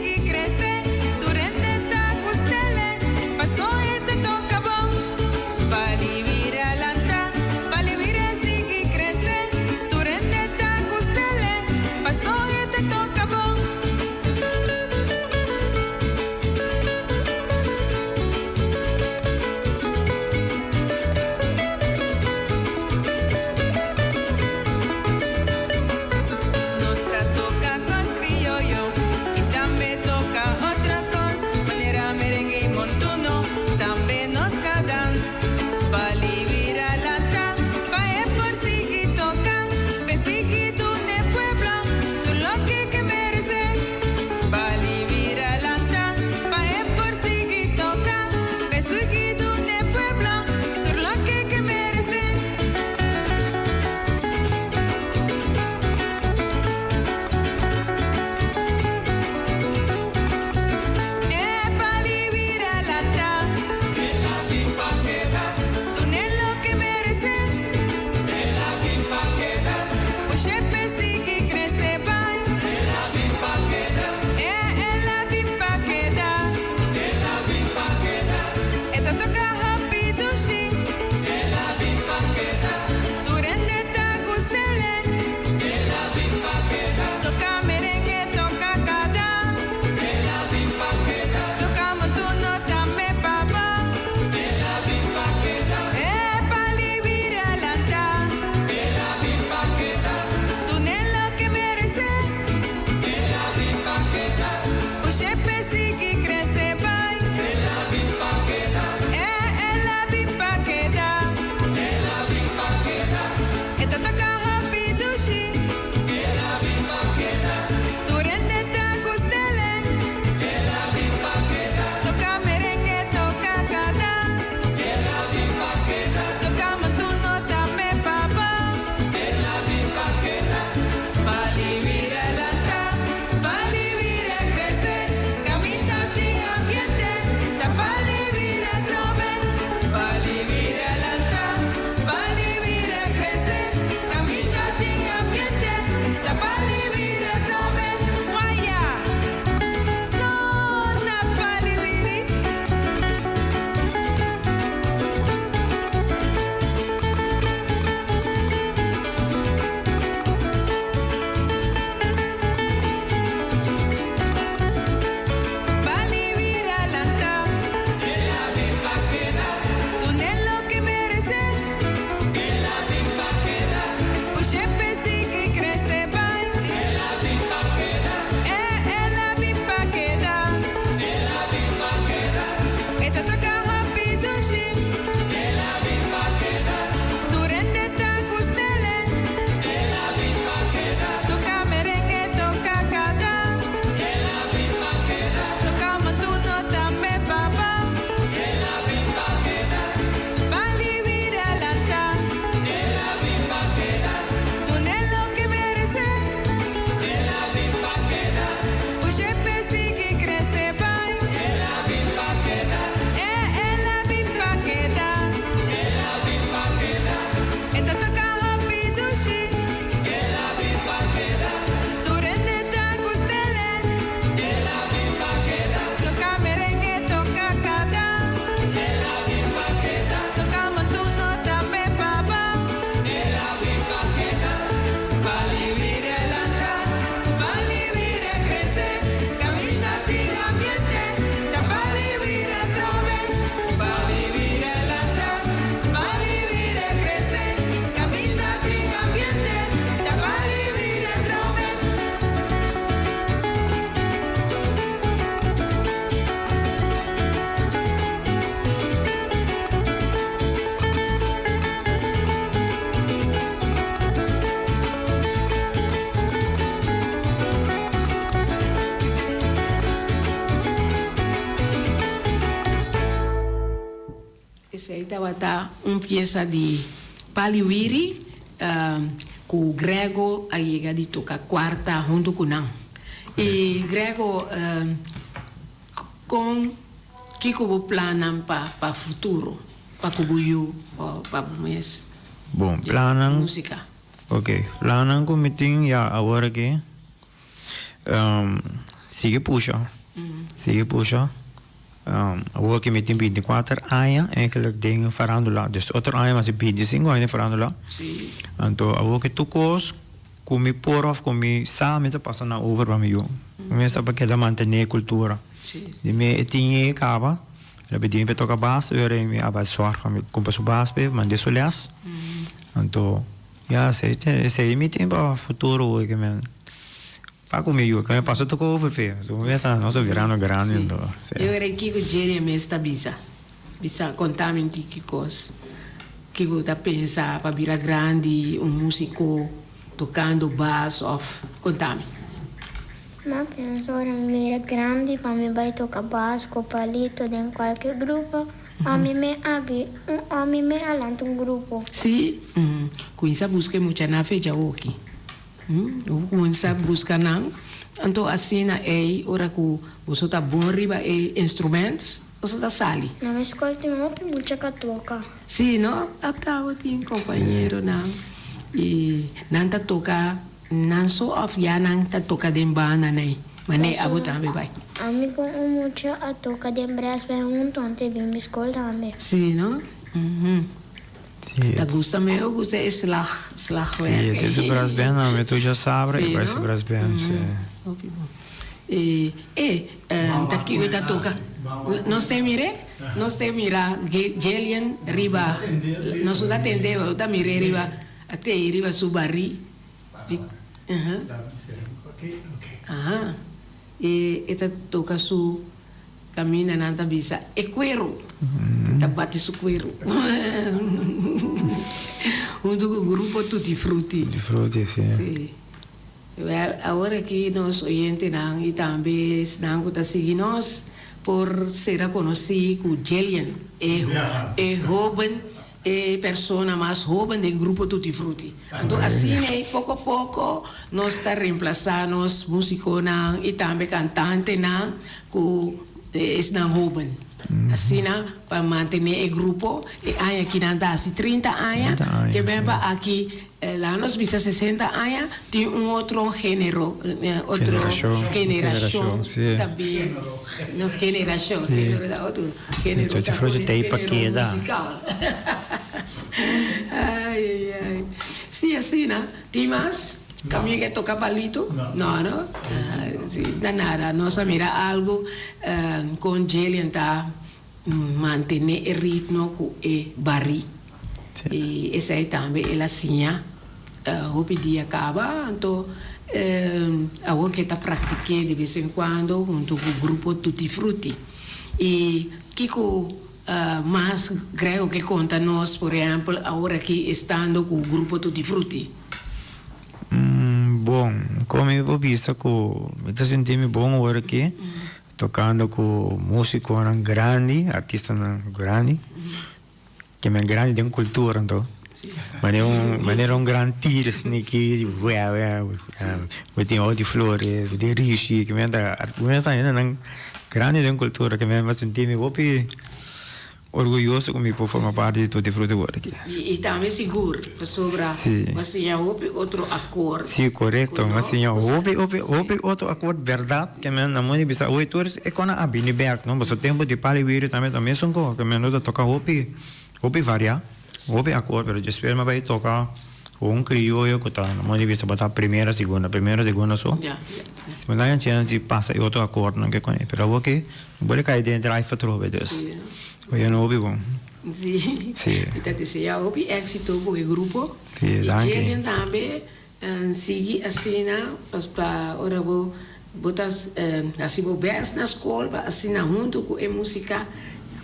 Speaker 1: Essa aí estava pieza de Paliwiri, que o Grego a chega de tocar quarta junto com nós. E Grego, com que o planam para futuro, para o buio, para o mês.
Speaker 2: Bom, planam.
Speaker 1: Música.
Speaker 2: Ok, planam com meeting já agora aqui. Sigue puxa. Sigue puxa. Agora que meeting 24 anos, eigenlijk dingen veranderen. Dus otro año mas 25 anos veranderen.
Speaker 1: Sim.
Speaker 2: Então, agora que tu cos, comi por of, comi sa, me passa na over para mim. Começa para que da manter cultura.
Speaker 1: Sim.
Speaker 2: E me tinha acaba. Ela pedia para tocar baixo, eu era me abaixar, me comprar o baixo, mandei solhas. Então, já sei me tem para futuro que me pa comigo, que me passa tocar over fe. So começa nosso verano grande, então.
Speaker 1: Eu era aqui com o Jerry mesmo bisa. Bisa contar-me que coisa. Que eu tá pensar para virar grande, músico tocando bass off. Contar-me.
Speaker 3: Mas penso ora mira grande para me vai tocar baixo com palito em qualquer grupo. A mim me alanta grupo.
Speaker 1: Sim. Começa a buscar muito na fecha aqui. Começa a buscar não. Então assim é hora que você tá bom riba e instrumentos, você tá sali.
Speaker 3: Na minha escola tem muita que toca.
Speaker 1: Sim, não? Até eu tinha companheiro não. E não tá tocar, não só of já não tá tocar de banda né. Mas nem abo também vai.
Speaker 3: Amigo muito a toca de braço bem tonte bem minha escola também.
Speaker 1: Sim, não?
Speaker 2: Sim.
Speaker 1: Tá gosta meu, gosta é slag
Speaker 2: Sim, det är bra spännande, men du já sabe,
Speaker 1: Sim,
Speaker 2: vai ser
Speaker 1: não?
Speaker 2: bra spännande.
Speaker 1: Daqui eu tá toca. Não sei mirar, Gelian riba, não sou atender, eu tá mirar riba, até riba subari. Aham. E tá toca su caminha nanta bisa e cuero. Tá bate su cuero. Do grupo Tutti Frutti.
Speaker 2: De frutti, sim.
Speaker 1: Sim. Well, agora que nós oyentes não e também não está seguindo nós por ser conhecido como Gelian, é jovem, é pessoa mais jovem do grupo Tutti Frutti. Então assim, pouco a pouco nós está reemplazando os músicos não e também cantantes não que são jovens. Assim, para manter o grupo, e aqui não dá 30 anos, que vem para aqui, lá nos 60 anos, tem outro gênero, outra geração também. Não, geração, outro gênero.
Speaker 2: Então, te fruto tem para que dá.
Speaker 1: Ai. Sim, assim, né? Tem mais? Caminho que toca palito? Não. Sim, nada. Nós mira algo com Gelian tá manter o ritmo com o barri. E essa aí também ela sinha o dia acaba, então a que tá praticando de vez em quando junto com o grupo Tutti Frutti. E Kiko mais grego que conta nós, por exemplo, agora que estando com o grupo Tutti Frutti.
Speaker 2: Bom, como eu visto que me estou sentindo bom agora aqui, tocando com músico grande, artista grande, que é grande de cultura, então. Mas é grande tiro, assim, que tem outras flores, tem rishi, que é grande de cultura, que me senti orgulhoso comigo por formar parte de Tutti Frutti agora aqui.
Speaker 1: E também seguro sobre você já houve outro acordo.
Speaker 2: Sim, correto. Mas sim, houve outro acordo verdade que me não me bisa. Hoje todos é quando a bini back, não? Mas o tempo de Paliwiri também são coisas que me não toca houve variar, houve acordo, mas eu espero que vai tocar crioulo que tá, não me bisa botar primeira, segunda só. Mas não é chance passa outro acordo não que com ele, mas ok, pode cair dentro aí futuro Deus. Eu não ouvi bom.
Speaker 1: Sim. Então, já houve êxito com o grupo.
Speaker 2: Sim,
Speaker 1: e Gelian também sigue assim, para ora botar assim o best na escola, assim junto com a música,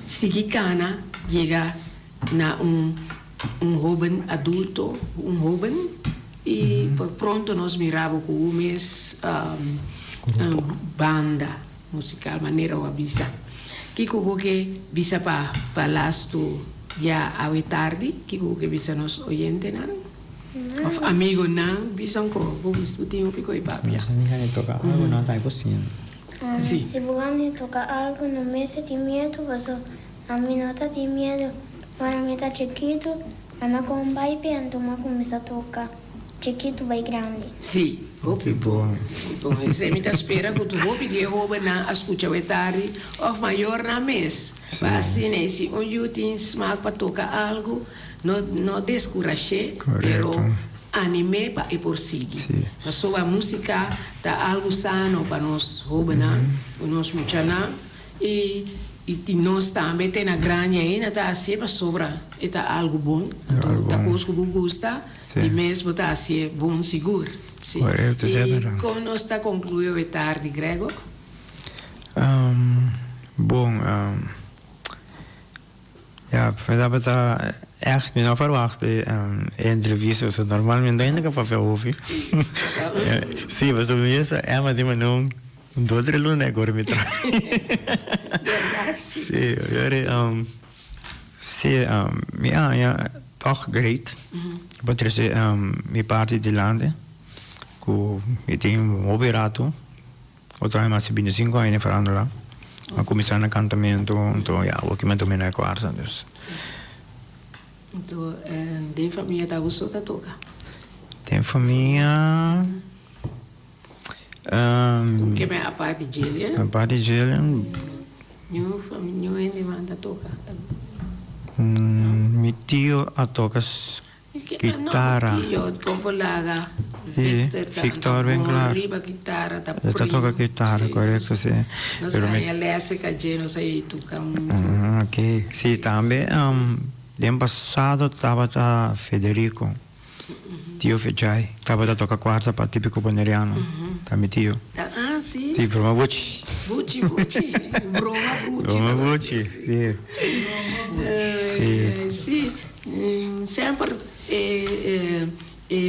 Speaker 1: seguir cana, chegar na jovem adulto, jovem, e pronto nós miramos com banda musical, maneira ou avisa. Que você bisa para lasto ya awe tarde, que bisa nos oyente nan. Of amigo nan, bisa ko, bubis putinho pico e papia.
Speaker 2: Você toca algo não tá impossível.
Speaker 1: Sim.
Speaker 3: Se você tocar algo no mês de medo, você a mim não tá de medo. Mas a mim tá chiquito, a minha com vai pento, mas começa a tocar. Chiquito vai grande.
Speaker 1: Sim, hopi bom. Então, você me tá espera que tu hopi que rouba na escuta o tarde, of maior na mês. Para assim, né, se onde tens mal para tocar algo, não descurache, pero anime para ir por seguir. Passou a música tá algo sano para nós rouba na, para nós muchana e nós também tem na grande ainda tá assim para sobra, tá algo bom, tá coisa que gosta. De mesmo está assim, bom seguro. Sim.
Speaker 2: Correto,
Speaker 1: e como nós está concluindo a tarde, Grego?
Speaker 2: Bom, ja, we hebben het echt niet verwacht. Entrevista, so normalmente ainda que fazer ouvir. Sim, mas o mesmo é uma de manhã, dois lunes agora me traz. Sim, agora, sim, ja, toch great. Potreste mi parte di lande, cu mi tenho operato, o trabalho mais de 5 anos falando lá, a comissão de cantamento, então já o que me tomei na quarta, dus.
Speaker 1: Então, tem família da você tá toca?
Speaker 2: Tem família.
Speaker 1: Que é a parte de Gillian?
Speaker 2: A parte de Gillian.
Speaker 1: Nenhuma família ainda manda tocar.
Speaker 2: Mi tio a toca chitarra.
Speaker 1: No, tio compolaga.
Speaker 2: Sì, Victor ben claro.
Speaker 1: Riba chitarra da
Speaker 2: Esta toca chitarra, corretto, sì.
Speaker 1: Non sai, all'esse che non sai tocca
Speaker 2: ok, sì, também l'anno passato stava da Federico, tio Fejai, stava da tocca quarta per tipico boneriano, da mio tio.
Speaker 1: Ah, sì?
Speaker 2: Sì, Broma Vucci.
Speaker 1: Vucci, Broma Vucci.
Speaker 2: Broma Vucci, sì.
Speaker 1: Sì, sempre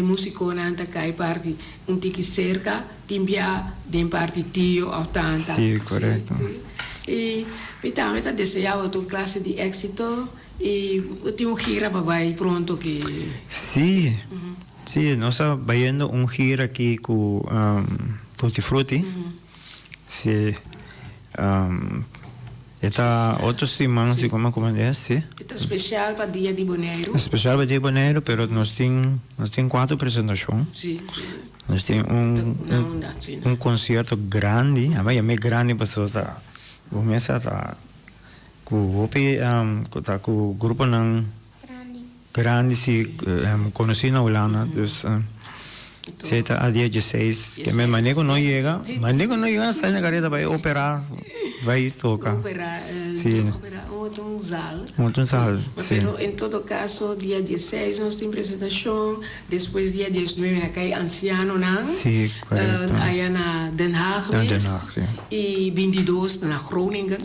Speaker 1: musicona anta cai parti un tiki cerca timbia den parti tio 80.
Speaker 2: Sì, corretto.
Speaker 1: E mi ta deseavo tu classe di esito e ti un gira babai pronto che
Speaker 2: Sì. Sì, noi stiamo facendo un giro qui con Tutti Frutti. Sì. Esta outra semana, se como é, sim.
Speaker 1: Esta especial para Dia de Boneiro.
Speaker 2: Especial para Dia de Boneiro, pero nós tem 4 apresentações.
Speaker 1: Sim.
Speaker 2: Nós tem um concerto grande, a é grande para começa a com o grupo não grande se conheci na Holanda, dus Zeta a dia 16, que me manego não chega, sai na careta vai operar, vai tocar.
Speaker 1: Operar,
Speaker 2: sim.
Speaker 1: Um sal.
Speaker 2: Um sal, sim.
Speaker 1: Mas em todo caso, dia 16 nós temos apresentação, depois dia 19 na cai anciano na.
Speaker 2: Sim, correto.
Speaker 1: Aí na Den Haag.
Speaker 2: Den Haag, sim.
Speaker 1: E 22 na Groningen.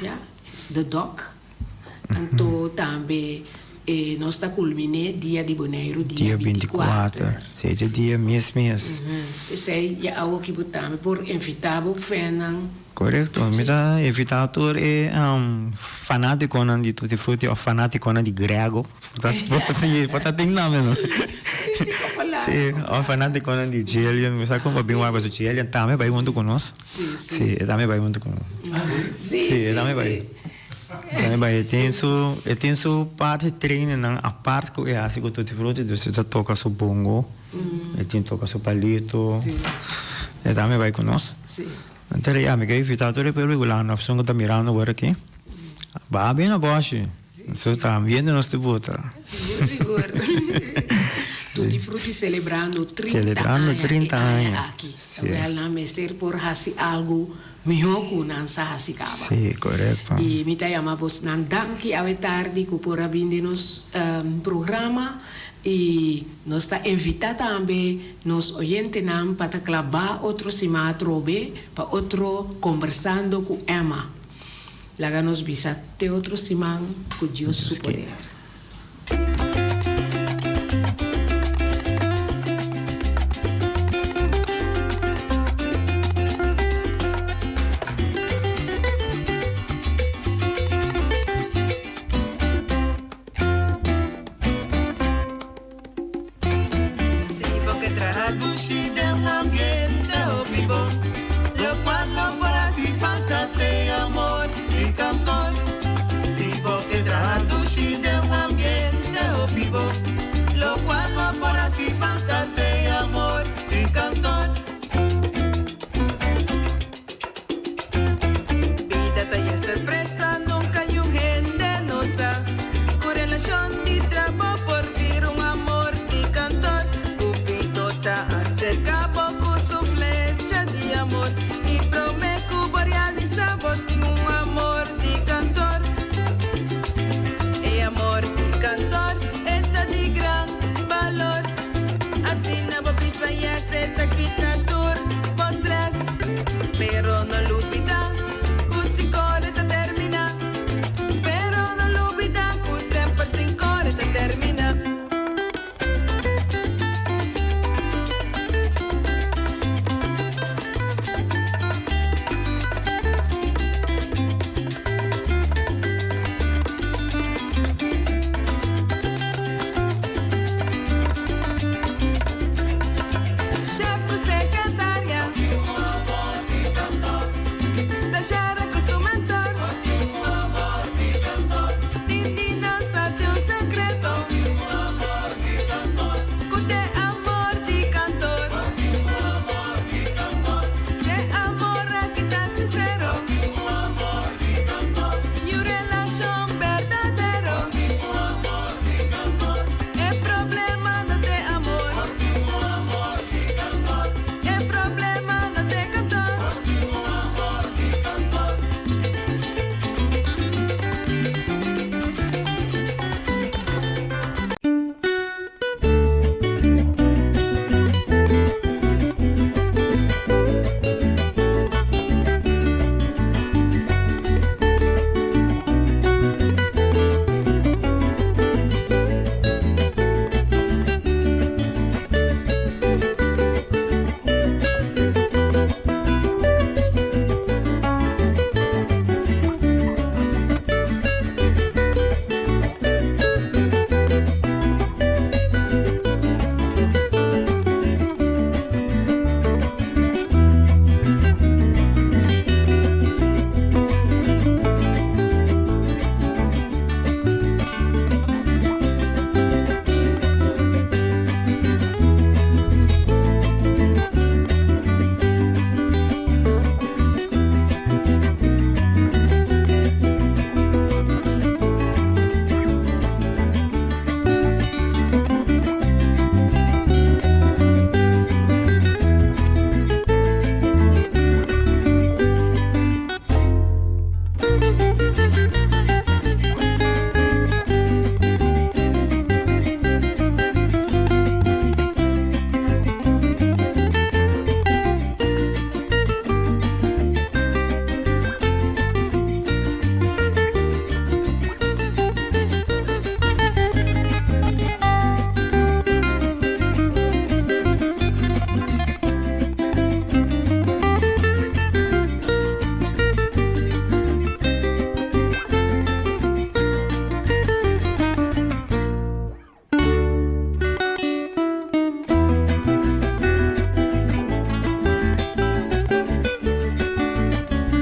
Speaker 1: Ja, de DOC. Então também nós está culminando dia de Boneiro, dia 24.
Speaker 2: Sim, esse dia mês.
Speaker 1: Isso aí já há que botar por invitar o Fernando.
Speaker 2: Correto, mi da invitato è fanatico di Tutti Frutti o fanatico di Grego. Portate il nome, no? Sì, o fanatico di Gillian, mi sa come abbiamo questo Gillian, também vai junto conosco. Sì, também vai junto conosco. Sì, também vai. Também vai, tem su parte treino, a parte que é assim com Tutti Frutti, você já toca su bongo, e tem toca su palito, e também vai conosco. Sì. Então, já me invitato per l'anno, sono da Milano agora aqui. Va bene a Bosch. Você está vendo nós de volta.
Speaker 1: Sicuro. Tutti Frutti celebrando 30 anos aqui. Ela mestre por hasi algo melhor que não se hasi cava.
Speaker 2: Sim, correto.
Speaker 1: E me chamamos nan danki ave tarde que por abrir nos programa. E nós está invitado também nos oyentes para clavar outro cima trobe para outro conversando com Emma. Lá nos visita outro cima com Deus superior.